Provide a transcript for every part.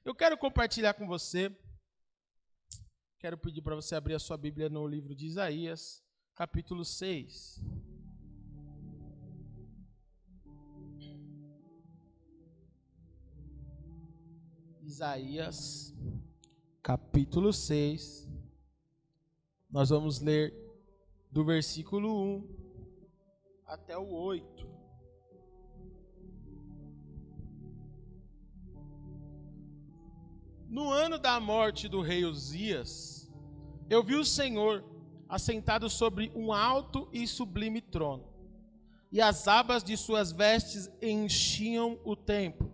Eu quero compartilhar com você, quero pedir para você abrir a sua Bíblia no livro de Isaías, capítulo 6. Isaías, capítulo 6. Nós vamos ler do versículo 1 até o 8. No ano da morte do rei Uzias, eu vi o Senhor assentado sobre um alto e sublime trono, e as abas de suas vestes enchiam o templo.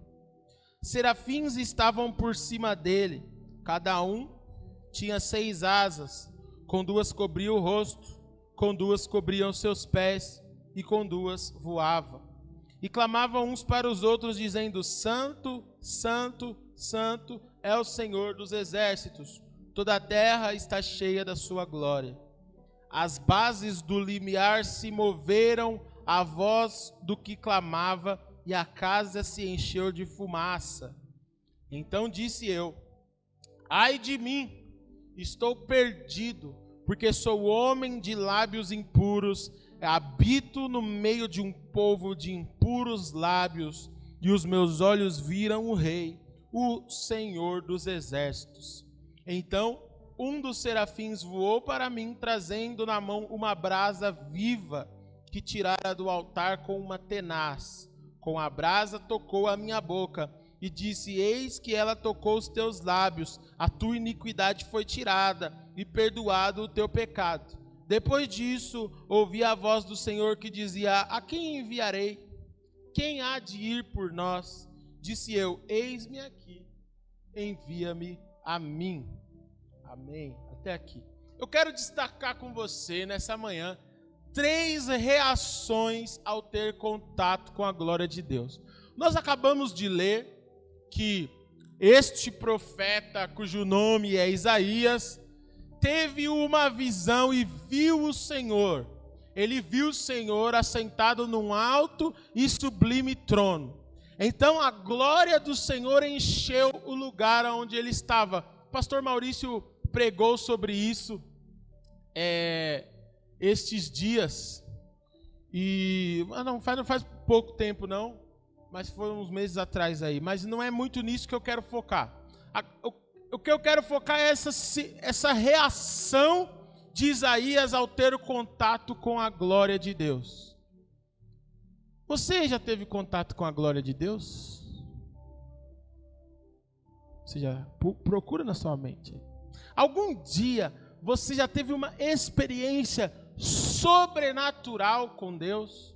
Serafins estavam por cima dele, cada um tinha 6 asas, com 2 cobria o rosto, com 2 cobriam seus pés, e com 2 voava. E clamavam uns para os outros, dizendo: Santo, Santo, Santo é o Senhor dos exércitos, toda a terra está cheia da sua glória. As bases do limiar se moveram à voz do que clamava, e a casa se encheu de fumaça. Então disse eu: ai de mim, estou perdido, porque sou homem de lábios impuros, habito no meio de um povo de impuros lábios, e os meus olhos viram o Rei, o Senhor dos exércitos. Então um dos serafins voou para mim, trazendo na mão uma brasa viva, que tirara do altar com uma tenaz. Com a brasa tocou a minha boca, e disse: eis que ela tocou os teus lábios, a tua iniquidade foi tirada, e perdoado o teu pecado. Depois disso, ouvi a voz do Senhor que dizia: a quem enviarei? Quem há de ir por nós? Disse eu: eis-me aqui, envia-me a mim. Amém. Até aqui. Eu quero destacar com você nessa manhã 3 reações ao ter contato com a glória de Deus. Nós acabamos de ler que este profeta, cujo nome é Isaías, teve uma visão e viu o Senhor. Ele viu o Senhor assentado num alto e sublime trono. Então a glória do Senhor encheu o lugar onde ele estava. O pastor Maurício pregou sobre isso estes dias. E não faz pouco tempo não, mas foram uns meses atrás aí. Mas não é muito nisso que eu quero focar. O que eu quero focar é essa reação de Isaías ao ter o contato com a glória de Deus. Você já teve contato com a glória de Deus? Você já procura na sua mente. Algum dia você já teve uma experiência sobrenatural com Deus?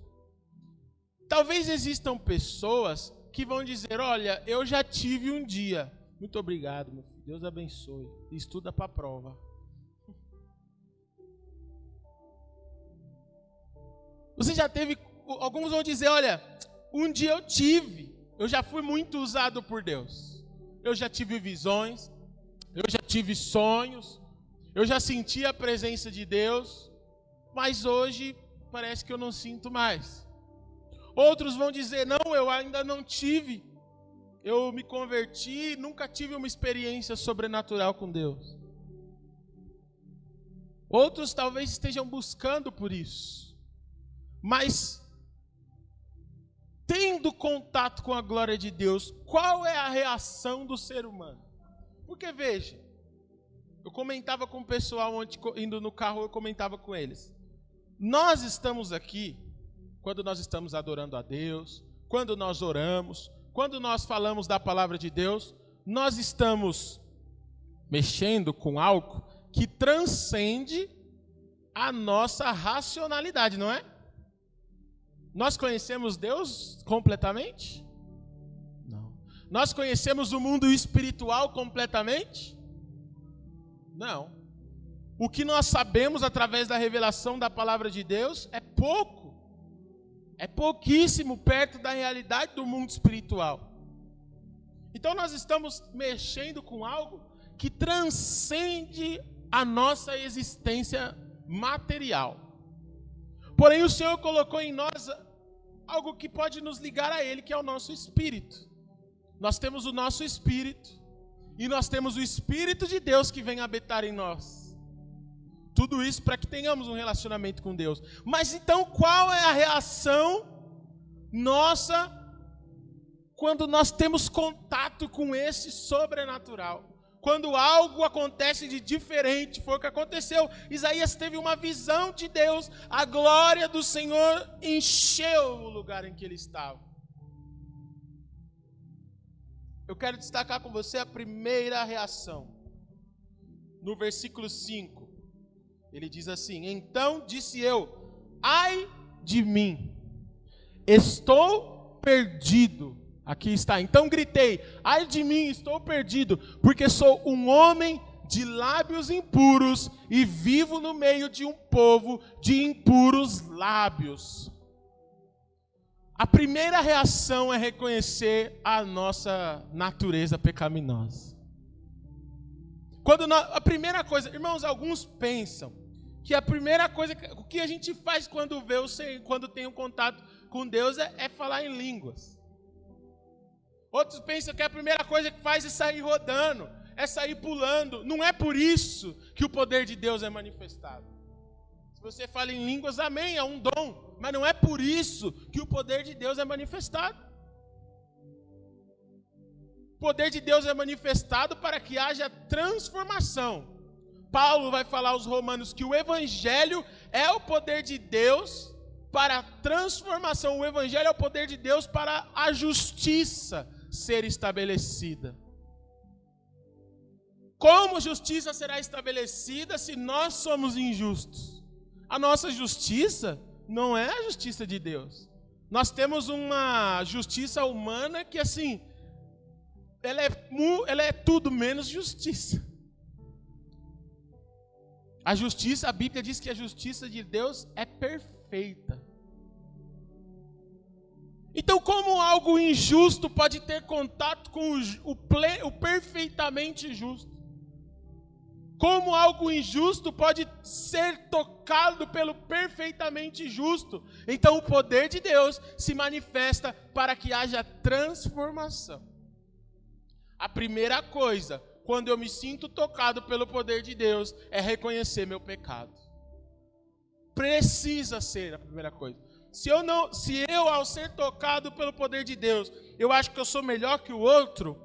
Talvez existam pessoas que vão dizer: olha, eu já tive um dia. Muito obrigado, meu filho. Deus abençoe. Estuda para a prova. Você já teve... Alguns vão dizer: olha, um dia eu tive. Eu já fui muito usado por Deus. Eu já tive visões. Eu já tive sonhos. Eu já senti a presença de Deus. Mas hoje parece que eu não sinto mais. Outros vão dizer: não, eu ainda não tive. Eu me converti, nunca tive uma experiência sobrenatural com Deus. Outros talvez estejam buscando por isso. Mas, tendo contato com a glória de Deus, qual é a reação do ser humano? Porque veja, eu comentava com o pessoal ontem, indo no carro, eu comentava com eles. Nós estamos aqui, quando nós estamos adorando a Deus, quando nós oramos, quando nós falamos da palavra de Deus, nós estamos mexendo com algo que transcende a nossa racionalidade, não é? Nós conhecemos Deus completamente? Não. Nós conhecemos o mundo espiritual completamente? Não. O que nós sabemos através da revelação da palavra de Deus é pouco. É pouquíssimo perto da realidade do mundo espiritual. Então nós estamos mexendo com algo que transcende a nossa existência material. Porém o Senhor colocou em nós algo que pode nos ligar a Ele, que é o nosso espírito. Nós temos o nosso espírito E nós temos o Espírito de Deus que vem habitar em nós. Tudo isso para que tenhamos um relacionamento com Deus. Mas então qual é a reação nossa quando nós temos contato com esse sobrenatural? Quando algo acontece de diferente, foi o que aconteceu. Isaías teve uma visão de Deus, a glória do Senhor encheu o lugar em que ele estava. Eu quero destacar com você a primeira reação. No versículo 5, ele diz assim: então disse eu, ai de mim, estou perdido. Aqui está, então gritei, ai de mim, estou perdido, porque sou um homem de lábios impuros e vivo no meio de um povo de impuros lábios. A primeira reação é reconhecer a nossa natureza pecaminosa. A primeira coisa, irmãos, alguns pensam que a primeira coisa, o que a gente faz quando tem um contato com Deus é falar em línguas. Outros pensam que a primeira coisa que faz é sair rodando, é sair pulando. Não é por isso que o poder de Deus é manifestado. Se você fala em línguas, amém, é um dom. Mas não é por isso que o poder de Deus é manifestado. O poder de Deus é manifestado para que haja transformação. Paulo vai falar aos romanos que o evangelho é o poder de Deus para a transformação. O evangelho é o poder de Deus para a justiça ser estabelecida. Como justiça será estabelecida se nós somos injustos? A nossa justiça não é a justiça de Deus. Nós temos uma justiça humana que, assim, ela é tudo menos justiça. A justiça, a Bíblia diz que a justiça de Deus é perfeita. Então, como algo injusto pode ter contato com o perfeitamente justo? Como algo injusto pode ser tocado pelo perfeitamente justo? Então, o poder de Deus se manifesta para que haja transformação. A primeira coisa, quando eu me sinto tocado pelo poder de Deus, é reconhecer meu pecado. Precisa ser a primeira coisa. Se eu, ao ser tocado pelo poder de Deus, eu acho que eu sou melhor que o outro,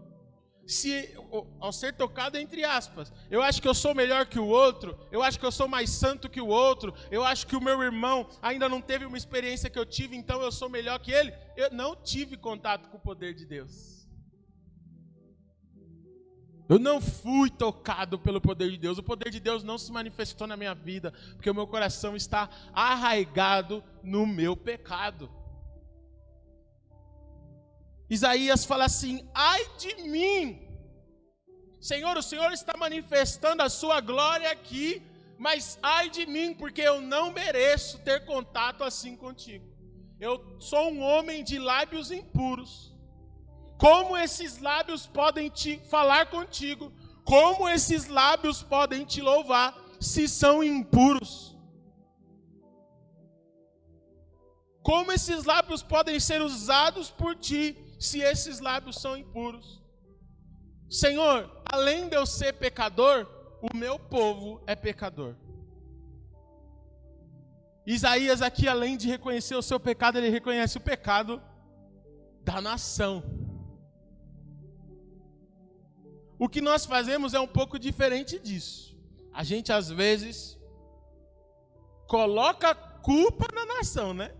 ao ser tocado entre aspas, eu acho que eu sou melhor que o outro, eu acho que eu sou mais santo que o outro, eu acho que o meu irmão ainda não teve uma experiência que eu tive, então eu sou melhor que ele, eu não tive contato com o poder de Deus. Eu não fui tocado pelo poder de Deus. O poder de Deus não se manifestou na minha vida, porque o meu coração está arraigado no meu pecado. Isaías fala assim: ai de mim, Senhor, o Senhor está manifestando a sua glória aqui, mas ai de mim, porque eu não mereço ter contato assim contigo. Eu sou um homem de lábios impuros. Como esses lábios podem te falar contigo? Como esses lábios podem te louvar se são impuros? Como esses lábios podem ser usados por ti se esses lábios são impuros? Senhor, além de eu ser pecador, o meu povo é pecador. Isaías aqui, além de reconhecer o seu pecado, ele reconhece o pecado da nação. O que nós fazemos é um pouco diferente disso. A gente, às vezes, coloca a culpa na nação, né?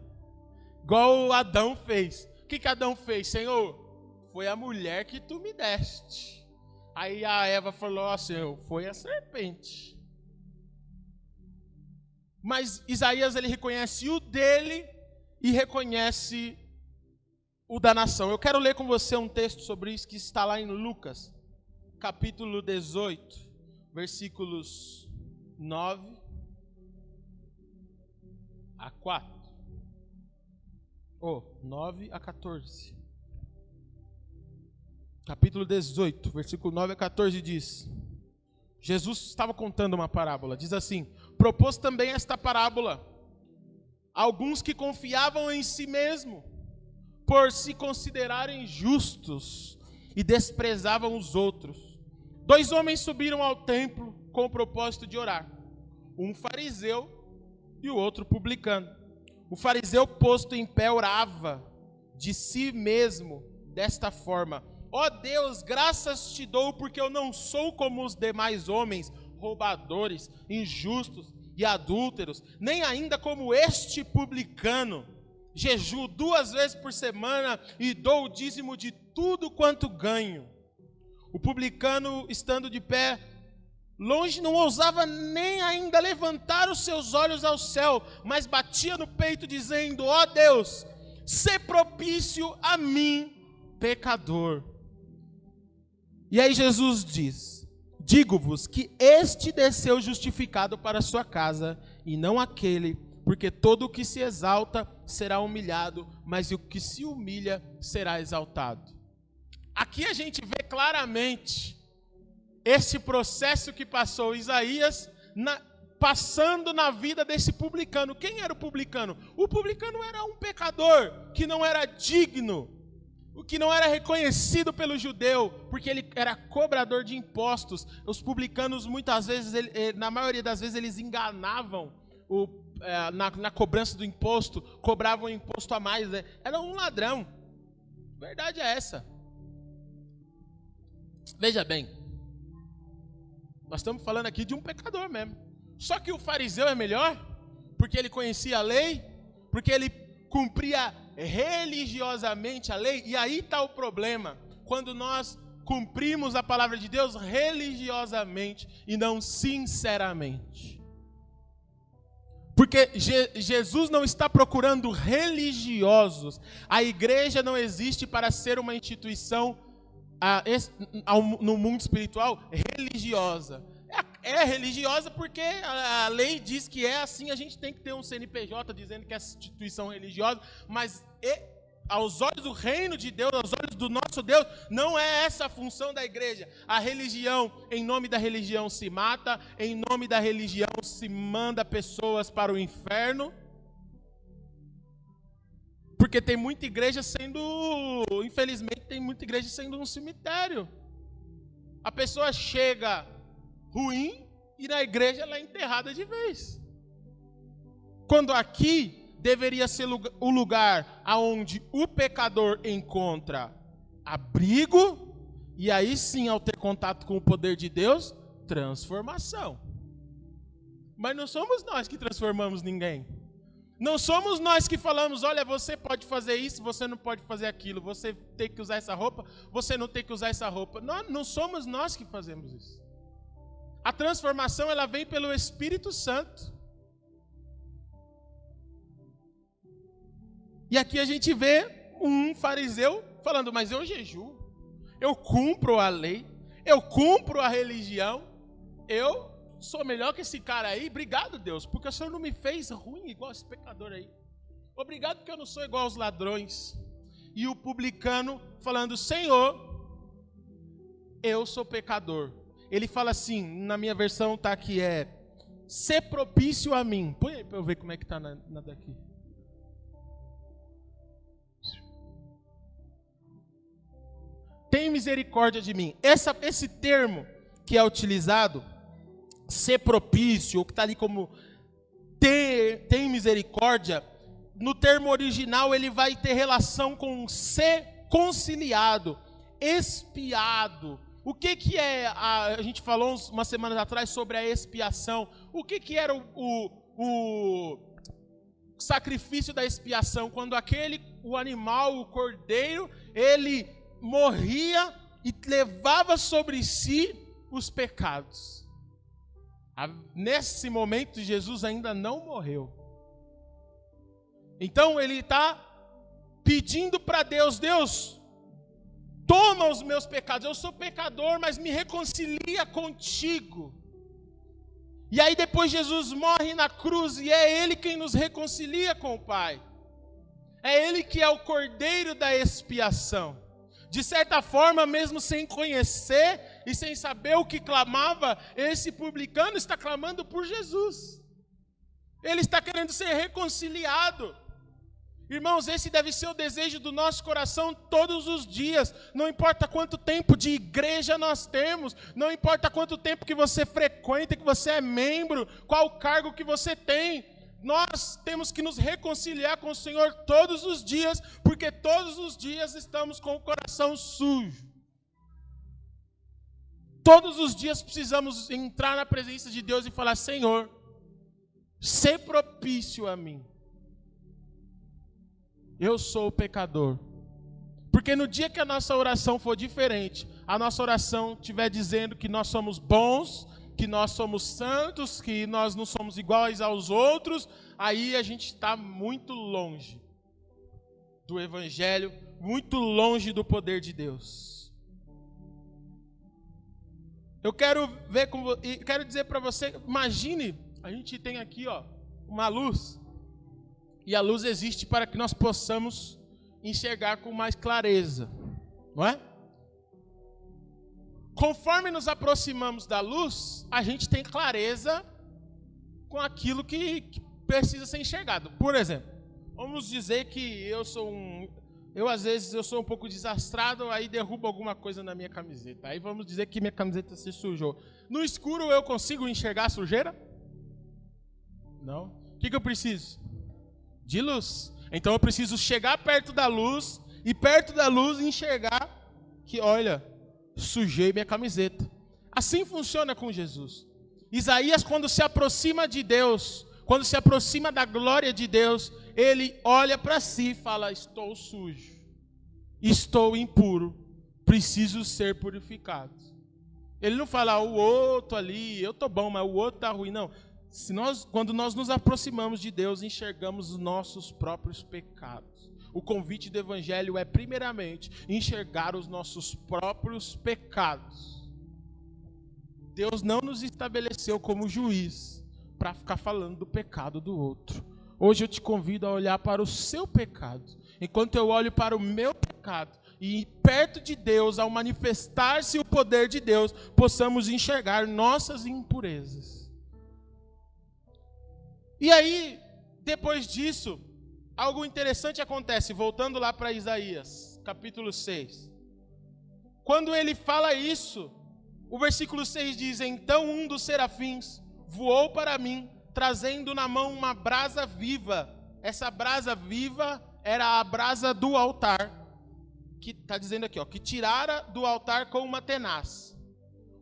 Igual o Adão fez. O que Adão fez? Senhor, foi a mulher que tu me deste. Aí a Eva falou, ó Senhor, foi a serpente. Mas Isaías, ele reconhece o dele e reconhece o da nação. Eu quero ler com você um texto sobre isso que está lá em Lucas, capítulo 18, versículos 9 a 4. 9 a 14. Capítulo 18, versículo 9 a 14 diz: Jesus estava contando uma parábola. Diz assim: propôs também esta parábola a alguns que confiavam em si mesmo, por se considerarem justos, e desprezavam os outros. 2 homens subiram ao templo com o propósito de orar. Um fariseu e o outro publicano. O fariseu, posto em pé, orava de si mesmo desta forma: ó Deus, graças te dou, porque eu não sou como os demais homens, roubadores, injustos e adúlteros, nem ainda como este publicano. Jejuo 2 vezes por semana e dou o dízimo de tudo quanto ganho. O publicano, estando de pé longe, não ousava nem ainda levantar os seus olhos ao céu, mas batia no peito dizendo: ó Deus, sê propício a mim, pecador. E aí Jesus diz: digo-vos que este desceu justificado para a sua casa, e não aquele, porque todo o que se exalta será humilhado, mas o que se humilha será exaltado. Aqui a gente vê claramente esse processo que passou Isaías, passando na vida desse publicano. Quem era o publicano? O publicano era um pecador que não era digno, o que não era reconhecido pelo judeu, porque ele era cobrador de impostos. Os publicanos, muitas vezes, na maioria das vezes, eles enganavam na cobrança do imposto, cobravam imposto a mais. Era um ladrão. A verdade é essa. Veja bem, nós estamos falando aqui de um pecador mesmo. Só que o fariseu é melhor, porque ele conhecia a lei, porque ele cumpria religiosamente a lei. E aí está o problema, quando nós cumprimos a palavra de Deus religiosamente e não sinceramente. Porque Jesus não está procurando religiosos. A igreja não existe para ser uma instituição no mundo espiritual religiosa. É religiosa porque a lei diz que é assim. A gente tem que ter um CNPJ dizendo que é instituição religiosa, mas aos olhos do reino de Deus, aos olhos do nosso Deus, não é essa a função da igreja. A religião, em nome da religião se mata, em nome da religião se manda pessoas para o inferno. Porque tem muita igreja infelizmente, tem muita igreja sendo um cemitério. A pessoa chega ruim e na igreja ela é enterrada de vez. Quando aqui deveria ser o lugar aonde o pecador encontra abrigo, e aí sim, ao ter contato com o poder de Deus, transformação. Mas não somos nós que transformamos ninguém. Não somos nós que falamos: olha, você pode fazer isso, você não pode fazer aquilo, você tem que usar essa roupa, você não tem que usar essa roupa. Não somos nós que fazemos isso. A transformação, ela vem pelo Espírito Santo. E aqui a gente vê um fariseu falando: mas eu jejuo, eu cumpro a lei, eu cumpro a religião, eu sou melhor que esse cara aí. Obrigado, Deus, porque o Senhor não me fez ruim igual esse pecador aí. Obrigado porque eu não sou igual aos ladrões. E o publicano falando: Senhor, eu sou pecador. Ele fala assim, na minha versão está aqui, ser propício a mim. Põe aí para eu ver como é que está na daqui. Tem misericórdia de mim. Esse termo que é utilizado, ser propício, ou que está ali como tem misericórdia, no termo original ele vai ter relação com ser conciliado, expiado. O que é, a gente falou umas semanas atrás sobre a expiação. O que era o sacrifício da expiação? Quando o animal, o cordeiro, ele morria e levava sobre si os pecados. Nesse momento, Jesus ainda não morreu. Então ele está pedindo para Deus: Deus, toma os meus pecados. Eu sou pecador, mas me reconcilia contigo. E aí depois Jesus morre na cruz e é Ele quem nos reconcilia com o Pai. É Ele que é o cordeiro da expiação. De certa forma, mesmo sem conhecer e sem saber o que clamava, esse publicano está clamando por Jesus. Ele está querendo ser reconciliado. Irmãos, esse deve ser o desejo do nosso coração todos os dias. Não importa quanto tempo de igreja nós temos, não importa quanto tempo que você frequenta, que você é membro, qual cargo que você tem. Nós temos que nos reconciliar com o Senhor todos os dias, porque todos os dias estamos com o coração sujo. Todos os dias precisamos entrar na presença de Deus e falar: Senhor, sê propício a mim. Eu sou o pecador. Porque no dia que a nossa oração for diferente, a nossa oração estiver dizendo que nós somos bons, que nós somos santos, que nós não somos iguais aos outros, aí a gente está muito longe do Evangelho, muito longe do poder de Deus. Eu quero dizer para você, imagine, a gente tem aqui uma luz, e a luz existe para que nós possamos enxergar com mais clareza, não é? Conforme nos aproximamos da luz, a gente tem clareza com aquilo que precisa ser enxergado. Por exemplo, vamos dizer que às vezes eu sou um pouco desastrado, aí derrubo alguma coisa na minha camiseta. Aí vamos dizer que minha camiseta se sujou. No escuro eu consigo enxergar a sujeira? Não. O que eu preciso? De luz. Então eu preciso chegar perto da luz e perto da luz enxergar que, olha, sujei minha camiseta. Assim funciona com Jesus. Isaías, quando se aproxima de Deus, quando se aproxima da glória de Deus, ele olha para si e fala: estou sujo, estou impuro, preciso ser purificado. Ele não fala: o outro ali, eu estou bom, mas o outro está ruim. Não. Quando nós nos aproximamos de Deus, enxergamos os nossos próprios pecados. O convite do Evangelho é, primeiramente, enxergar os nossos próprios pecados. Deus não nos estabeleceu como juiz para ficar falando do pecado do outro. Hoje eu te convido a olhar para o seu pecado, enquanto eu olho para o meu pecado, e perto de Deus, ao manifestar-se o poder de Deus, possamos enxergar nossas impurezas. E aí, depois disso, algo interessante acontece, voltando lá para Isaías, capítulo 6. Quando ele fala isso, o versículo 6 diz: então um dos serafins voou para mim, trazendo na mão uma brasa viva. Essa brasa viva era a brasa do altar, que está dizendo aqui, que tirara do altar com uma tenaz.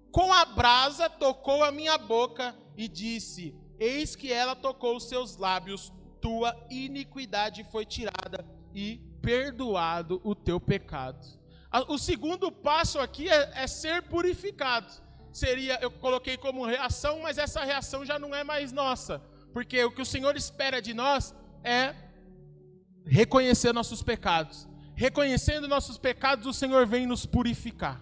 Com a brasa tocou a minha boca e disse: eis que ela tocou os seus lábios, tua iniquidade foi tirada e perdoado o teu pecado. O segundo passo aqui é ser purificado. Eu coloquei como reação, mas essa reação já não é mais nossa, porque o que o Senhor espera de nós é reconhecer nossos pecados. Reconhecendo nossos pecados, o Senhor vem nos purificar.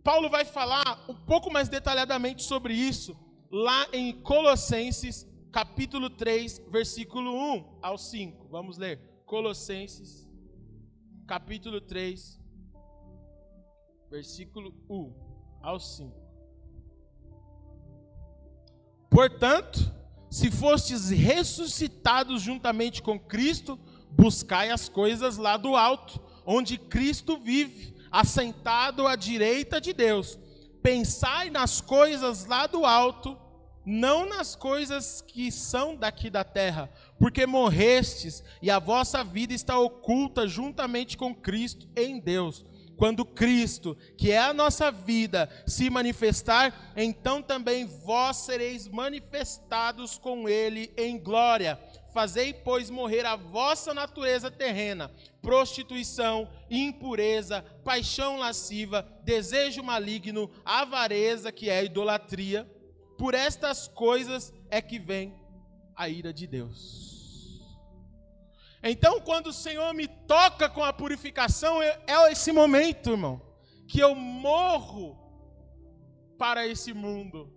Paulo vai falar um pouco mais detalhadamente sobre isso lá em Colossenses, capítulo 3, versículo 1 ao 5. Vamos ler. Colossenses, capítulo 3, versículo 1 ao 5. Portanto, se fostes ressuscitados juntamente com Cristo, buscai as coisas lá do alto, onde Cristo vive, assentado à direita de Deus. Pensai nas coisas lá do alto, não nas coisas que são daqui da terra, porque morrestes e a vossa vida está oculta juntamente com Cristo em Deus. Quando Cristo, que é a nossa vida, se manifestar, então também vós sereis manifestados com Ele em glória. Fazei, pois, morrer a vossa natureza terrena, prostituição, impureza, paixão lasciva, desejo maligno, avareza, que é a idolatria. Por estas coisas é que vem a ira de Deus. Então, quando o Senhor me toca com a purificação, é esse momento, irmão, que eu morro para esse mundo,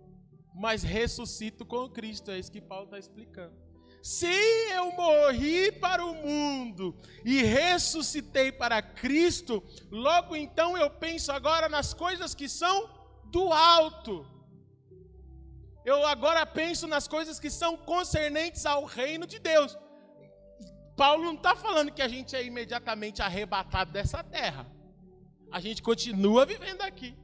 mas ressuscito com Cristo. É isso que Paulo está explicando. Se eu morri para o mundo e ressuscitei para Cristo, logo então eu penso agora nas coisas que são do alto. Eu agora penso nas coisas que são concernentes ao reino de Deus. Paulo não está falando que a gente é imediatamente arrebatado dessa terra. A gente continua vivendo aqui.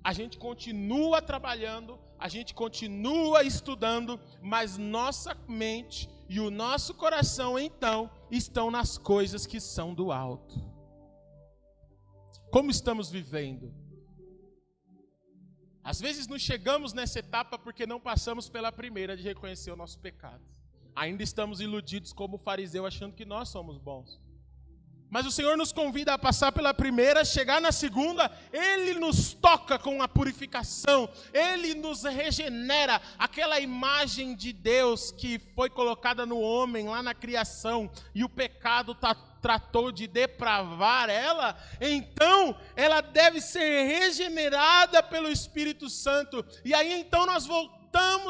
A gente continua trabalhando, a gente continua estudando, mas nossa mente e o nosso coração, então, estão nas coisas que são do alto. Como estamos vivendo? Às vezes não chegamos nessa etapa porque não passamos pela primeira de reconhecer o nosso pecado. Ainda estamos iludidos como o fariseu, achando que nós somos bons. Mas o Senhor nos convida a passar pela primeira, chegar na segunda, Ele nos toca com a purificação, Ele nos regenera, aquela imagem de Deus que foi colocada no homem lá na criação, e o pecado tratou de depravar ela, então ela deve ser regenerada pelo Espírito Santo, e aí então nós voltamos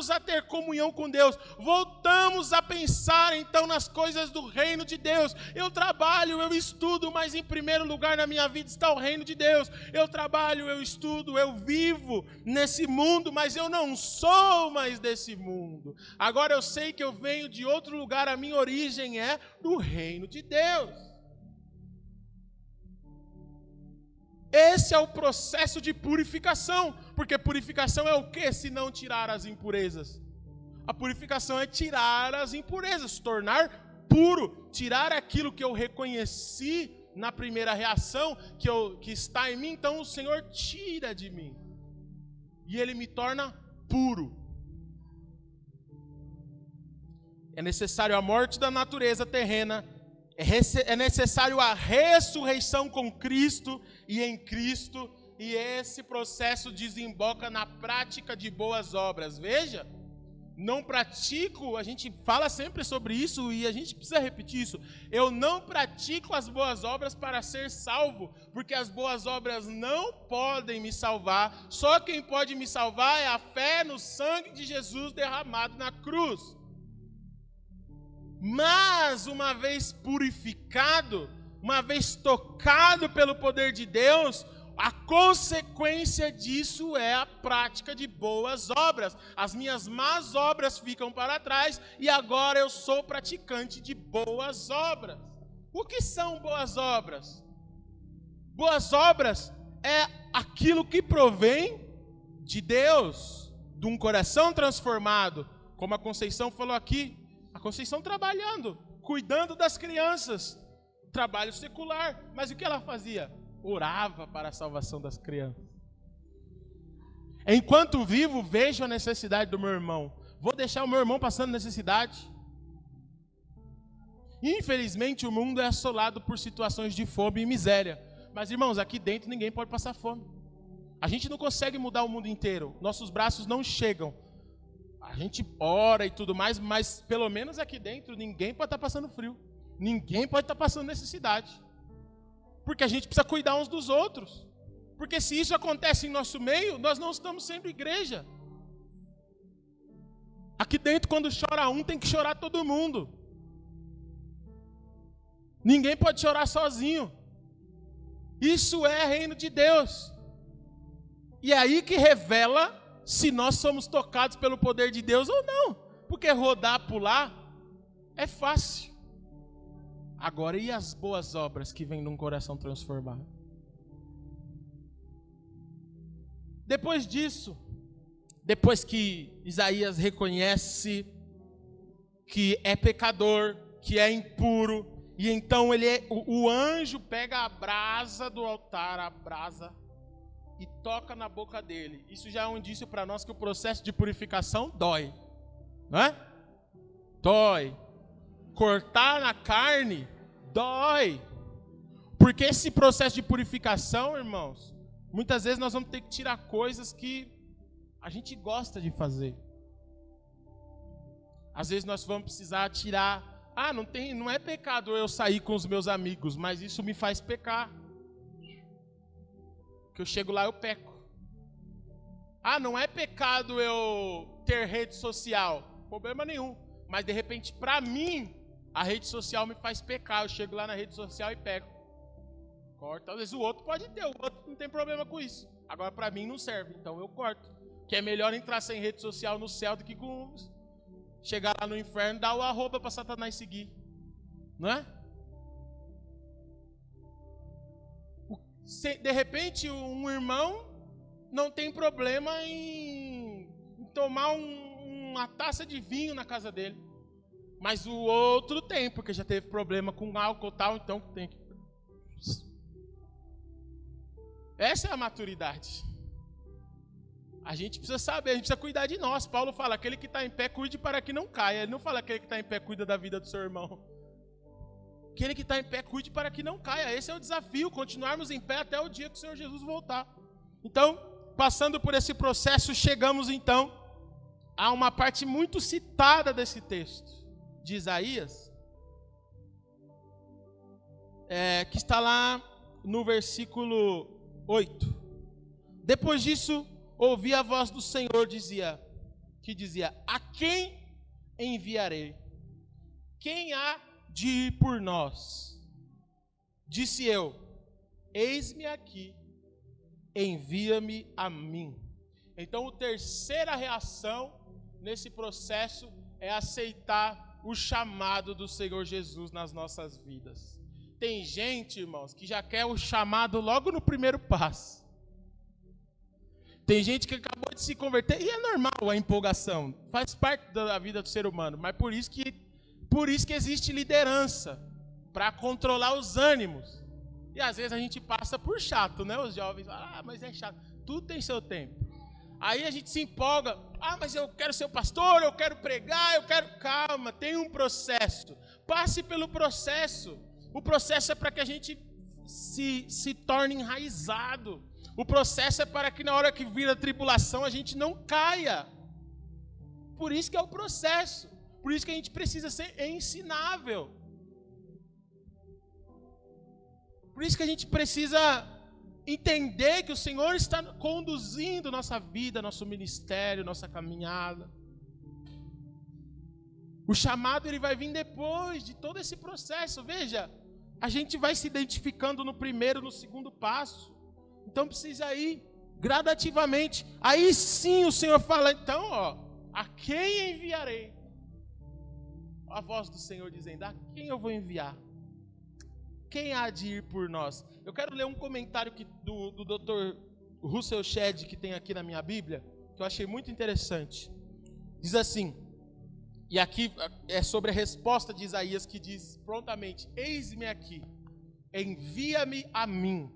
a ter comunhão com Deus, voltamos a pensar então nas coisas do reino de Deus. Eu trabalho, eu estudo, mas em primeiro lugar na minha vida está o reino de Deus. Eu trabalho, eu estudo, eu vivo nesse mundo, mas eu não sou mais desse mundo. Agora eu sei que eu venho de outro lugar, a minha origem é do reino de Deus. Esse é o processo de purificação, porque purificação é o que se não tirar as impurezas? A purificação é tirar as impurezas, tornar puro, tirar aquilo que eu reconheci na primeira reação, que está em mim, então o Senhor tira de mim, e Ele me torna puro. É necessário a morte da natureza terrena, é necessário a ressurreição com Cristo e em Cristo, e esse processo desemboca na prática de boas obras. Veja, não pratico, a gente fala sempre sobre isso e a gente precisa repetir isso. Eu não pratico as boas obras para ser salvo, porque as boas obras não podem me salvar. Só quem pode me salvar é a fé no sangue de Jesus derramado na cruz. Mas, uma vez purificado, uma vez tocado pelo poder de Deus, a consequência disso é a prática de boas obras. As minhas más obras ficam para trás e agora eu sou praticante de boas obras. O que são boas obras? Boas obras é aquilo que provém de Deus, de um coração transformado, como a Conceição falou aqui. A Conceição trabalhando, cuidando das crianças, trabalho secular, mas o que ela fazia? Orava para a salvação das crianças. Enquanto vivo, vejo a necessidade do meu irmão. Vou deixar o meu irmão passando necessidade? Infelizmente, o mundo é assolado por situações de fome e miséria. Mas, irmãos, aqui dentro ninguém pode passar fome. A gente não consegue mudar o mundo inteiro. Nossos braços não chegam. A gente ora e tudo mais, mas pelo menos aqui dentro ninguém pode estar passando frio. Ninguém pode estar passando necessidade. Porque a gente precisa cuidar uns dos outros. Porque se isso acontece em nosso meio, nós não estamos sendo igreja. Aqui dentro, quando chora um, tem que chorar todo mundo. Ninguém pode chorar sozinho. Isso é reino de Deus. E é aí que revela se nós somos tocados pelo poder de Deus ou não. Porque rodar, pular, é fácil. Agora, e as boas obras que vêm de um coração transformado? Depois disso, depois que Isaías reconhece que é pecador, que é impuro, e então o anjo pega a brasa do altar, a brasa, e toca na boca dele. Isso já é um indício para nós que o processo de purificação dói, não é? Dói. Cortar na carne dói. Porque esse processo de purificação, irmãos, muitas vezes nós vamos ter que tirar coisas que a gente gosta de fazer. Às vezes nós vamos precisar tirar. Não é pecado eu sair com os meus amigos, mas isso me faz pecar. Que eu chego lá, eu peco. Não é pecado eu ter rede social. Problema nenhum. Mas de repente, para mim, a rede social me faz pecar. Eu chego lá na rede social e peco. Corto. Às vezes o outro pode ter, o outro não tem problema com isso. Agora para mim não serve, então eu corto. Que é melhor entrar sem rede social no céu do que com chegar lá no inferno e dar o arroba para Satanás seguir. Não é? De repente, um irmão não tem problema em tomar uma taça de vinho na casa dele. Mas o outro tem, porque já teve problema com álcool e tal, então tem que... Essa é a maturidade. A gente precisa saber, a gente precisa cuidar de nós. Paulo fala, aquele que está em pé, cuide para que não caia. Ele não fala aquele que está em pé, cuida da vida do seu irmão. Aquele que está em pé, cuide para que não caia. Esse é o desafio, continuarmos em pé até o dia que o Senhor Jesus voltar. Então, passando por esse processo, chegamos então a uma parte muito citada desse texto de Isaías, que está lá no versículo 8. Depois disso, ouvi a voz do Senhor que dizia, a quem enviarei? Quem há de ir por nós? Disse eu, eis-me aqui, envia-me a mim. Então, a terceira reação nesse processo é aceitar o chamado do Senhor Jesus nas nossas vidas. Tem gente, irmãos, que já quer o chamado logo no primeiro passo. Tem gente que acabou de se converter, e é normal a empolgação, faz parte da vida do ser humano, mas por isso que existe liderança, para controlar os ânimos. E às vezes a gente passa por chato, né? Os jovens falam, mas é chato, tudo tem seu tempo. Aí a gente se empolga, mas eu quero ser pastor, eu quero pregar, Calma, tem um processo, passe pelo processo. O processo é para que a gente se torne enraizado. O processo é para que na hora que vir a tribulação a gente não caia. Por isso que é o processo, por isso que a gente precisa ser ensinável. Por isso que a gente precisa entender que o Senhor está conduzindo nossa vida, nosso ministério, nossa caminhada. O chamado ele vai vir depois de todo esse processo. Veja, a gente vai se identificando no primeiro, no segundo passo. Então precisa ir gradativamente. Aí sim o Senhor fala, então, a quem enviarei? A voz do Senhor dizendo, a quem eu vou enviar? Quem há de ir por nós? Eu quero ler um comentário do Dr. Russell Shedd, que tem aqui na minha Bíblia, que eu achei muito interessante. Diz assim, e aqui é sobre a resposta de Isaías, que diz prontamente, eis-me aqui, envia-me a mim.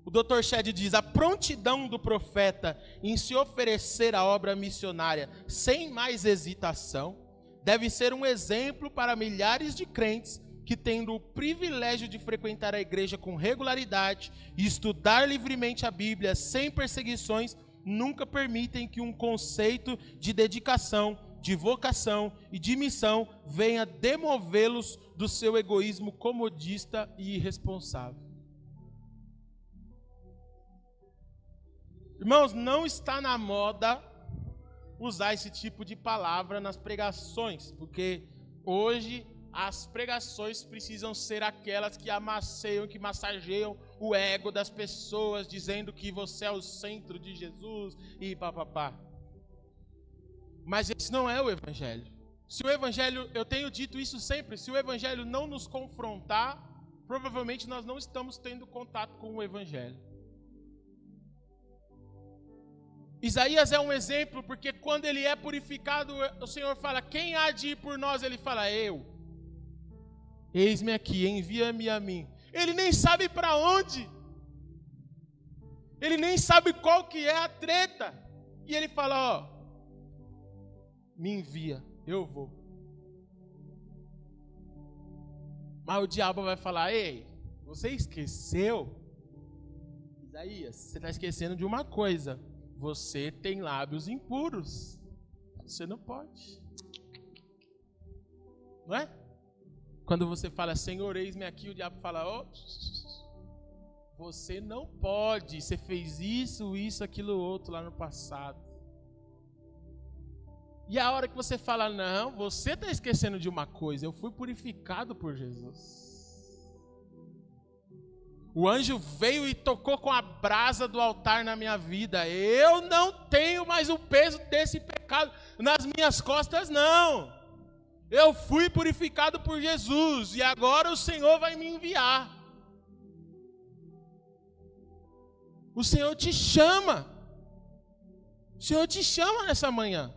O Dr. Shedd diz, a prontidão do profeta em se oferecer à obra missionária sem mais hesitação, deve ser um exemplo para milhares de crentes que, tendo o privilégio de frequentar a igreja com regularidade e estudar livremente a Bíblia sem perseguições, nunca permitem que um conceito de dedicação, de vocação e de missão venha demovê-los do seu egoísmo comodista e irresponsável. Irmãos, não está na moda usar esse tipo de palavra nas pregações, porque hoje as pregações precisam ser aquelas que amasseiam, que massageiam o ego das pessoas, dizendo que você é o centro de Jesus e papapá. Mas esse não é o Evangelho. Se o Evangelho, eu tenho dito isso sempre, se o Evangelho não nos confrontar, provavelmente nós não estamos tendo contato com o Evangelho. Isaías é um exemplo, porque quando ele é purificado, o Senhor fala, quem há de ir por nós? Ele fala, eu. Eis-me aqui, envia-me a mim. Ele nem sabe para onde. Ele nem sabe qual que é a treta. E ele fala, me envia, eu vou. Mas o diabo vai falar, ei, você esqueceu? Isaías, você está esquecendo de uma coisa. Você tem lábios impuros. Você não pode. Não é? Quando você fala, Senhor, eis-me aqui, o diabo fala, você não pode. Você fez isso, aquilo, outro lá no passado. E a hora que você fala, não, você está esquecendo de uma coisa. Eu fui purificado por Jesus. O anjo veio e tocou com a brasa do altar na minha vida. Eu não tenho mais o peso desse pecado nas minhas costas, não. Eu fui purificado por Jesus e agora o Senhor vai me enviar. O Senhor te chama. O Senhor te chama nessa manhã.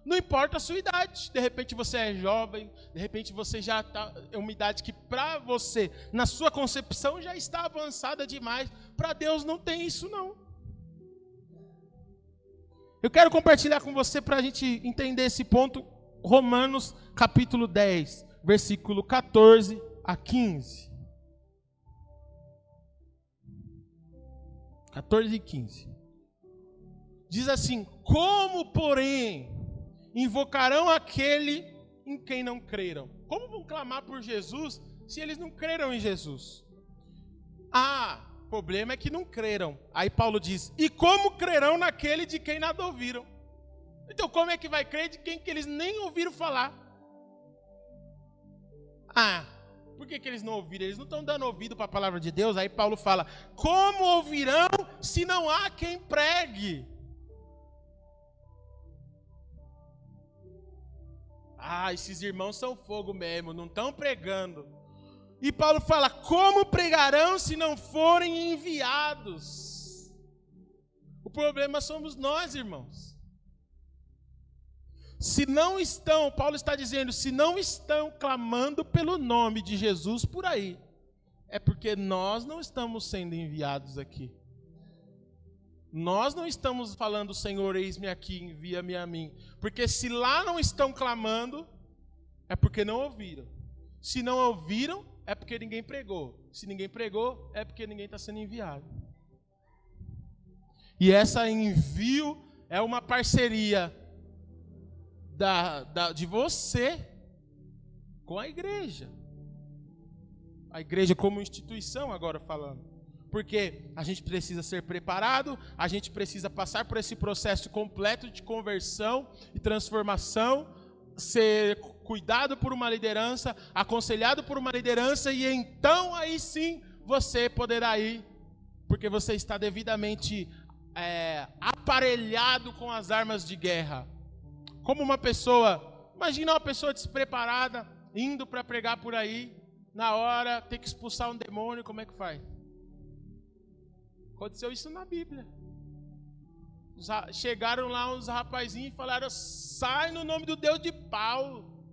Não importa a sua idade. De repente você é jovem. De repente você já está em uma idade que para você, na sua concepção, já está avançada demais. Para Deus não tem isso não. Eu quero compartilhar com você para a gente entender esse ponto. Romanos capítulo 10, versículo 14 a 15. 14 e 15. Diz assim: como, porém, invocarão aquele em quem não creram? Como vão clamar por Jesus se eles não creram em Jesus? O problema é que não creram. Aí Paulo diz: e como crerão naquele de quem nada ouviram? Então como é que vai crer de quem que eles nem ouviram falar? Por que eles não ouviram? Eles não estão dando ouvido para a palavra de Deus. Aí Paulo fala: como ouvirão se não há quem pregue? Esses irmãos são fogo mesmo, não estão pregando. E Paulo fala: como pregarão se não forem enviados? O problema somos nós, irmãos. Se não estão, Paulo está dizendo, se não estão clamando pelo nome de Jesus por aí, é porque nós não estamos sendo enviados aqui. Nós não estamos falando: Senhor, eis-me aqui, envia-me a mim. Porque se lá não estão clamando, é porque não ouviram. Se não ouviram, é porque ninguém pregou. Se ninguém pregou, é porque ninguém está sendo enviado. E essa envio é uma parceria de você com a igreja. A igreja como instituição, agora falando. Porque a gente precisa ser preparado, a gente precisa passar por esse processo completo de conversão e transformação, ser cuidado por uma liderança, aconselhado por uma liderança, e então aí sim você poderá ir, porque você está devidamente aparelhado com as armas de guerra. Como uma pessoa, imagina uma pessoa despreparada, indo para pregar por aí, na hora ter que expulsar um demônio, como é que faz? Aconteceu isso na Bíblia. Chegaram lá uns rapazinhos e falaram: sai no nome do Deus de Paulo.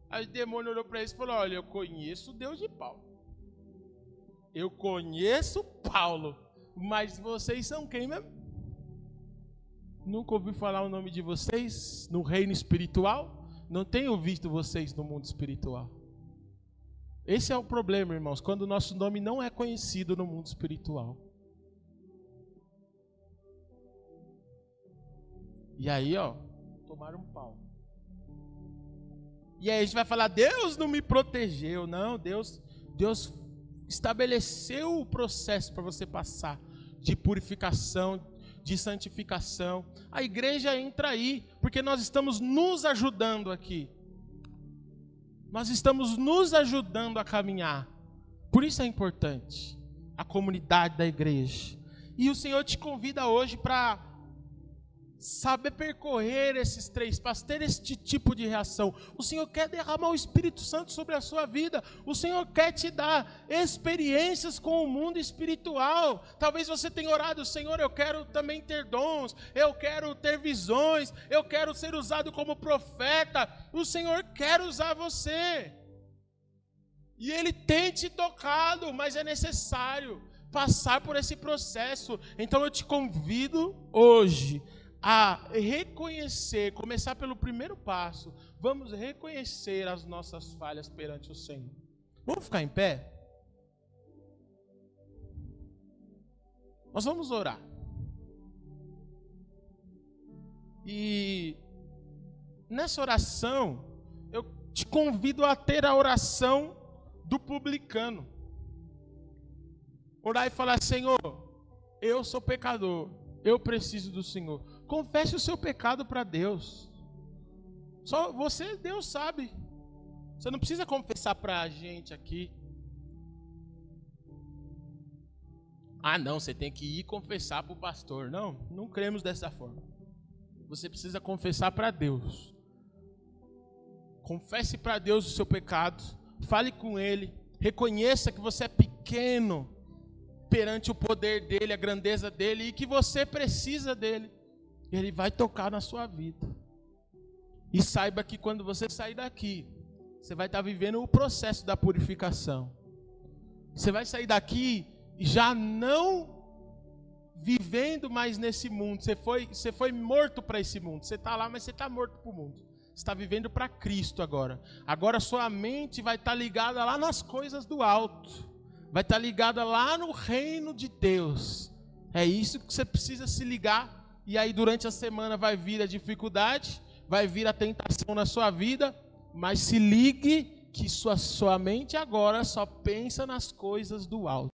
Aí o demônio olhou para eles e falou: olha, eu conheço o Deus de Paulo. Eu conheço Paulo, mas vocês são quem mesmo? Nunca ouvi falar o nome de vocês no reino espiritual? Não tenho visto vocês no mundo espiritual. Esse é o problema, irmãos, quando o nosso nome não é conhecido no mundo espiritual. E aí, tomaram um pau. E aí a gente vai falar: Deus não me protegeu. Não, Deus estabeleceu o processo para você passar de purificação, de santificação. A igreja entra aí, porque nós estamos nos ajudando aqui. Nós estamos nos ajudando a caminhar. Por isso é importante a comunidade da igreja. E o Senhor te convida hoje para saber percorrer esses 3 passos, ter este tipo de reação. O Senhor quer derramar o Espírito Santo sobre a sua vida. O Senhor quer te dar experiências com o mundo espiritual. Talvez você tenha orado: Senhor, eu quero também ter dons, eu quero ter visões, eu quero ser usado como profeta. O Senhor quer usar você. E Ele tem te tocado, mas é necessário passar por esse processo. Então eu te convido hoje a reconhecer, começar pelo primeiro passo. Vamos reconhecer as nossas falhas perante o Senhor. Vamos ficar em pé? Nós vamos orar. E nessa oração, eu te convido a ter a oração do publicano. Orar e falar: Senhor, eu sou pecador, eu preciso do Senhor. Confesse o seu pecado para Deus. Só você, Deus sabe. Você não precisa confessar para a gente aqui. Não, você tem que ir confessar para o pastor. Não, não cremos dessa forma. Você precisa confessar para Deus. Confesse para Deus o seu pecado, fale com Ele, reconheça que você é pequeno perante o poder dEle, a grandeza dEle, e que você precisa dEle. Ele vai tocar na sua vida. E saiba que quando você sair daqui, você vai estar vivendo o processo da purificação. Você vai sair daqui já não vivendo mais nesse mundo. Você foi morto para esse mundo. Você está lá, mas você está morto para o mundo. Você está vivendo para Cristo agora. Agora sua mente vai estar ligada lá nas coisas do alto. Vai estar ligada lá no reino de Deus. É isso que você precisa se ligar. E aí durante a semana vai vir a dificuldade, vai vir a tentação na sua vida, mas se ligue que sua mente agora só pensa nas coisas do alto.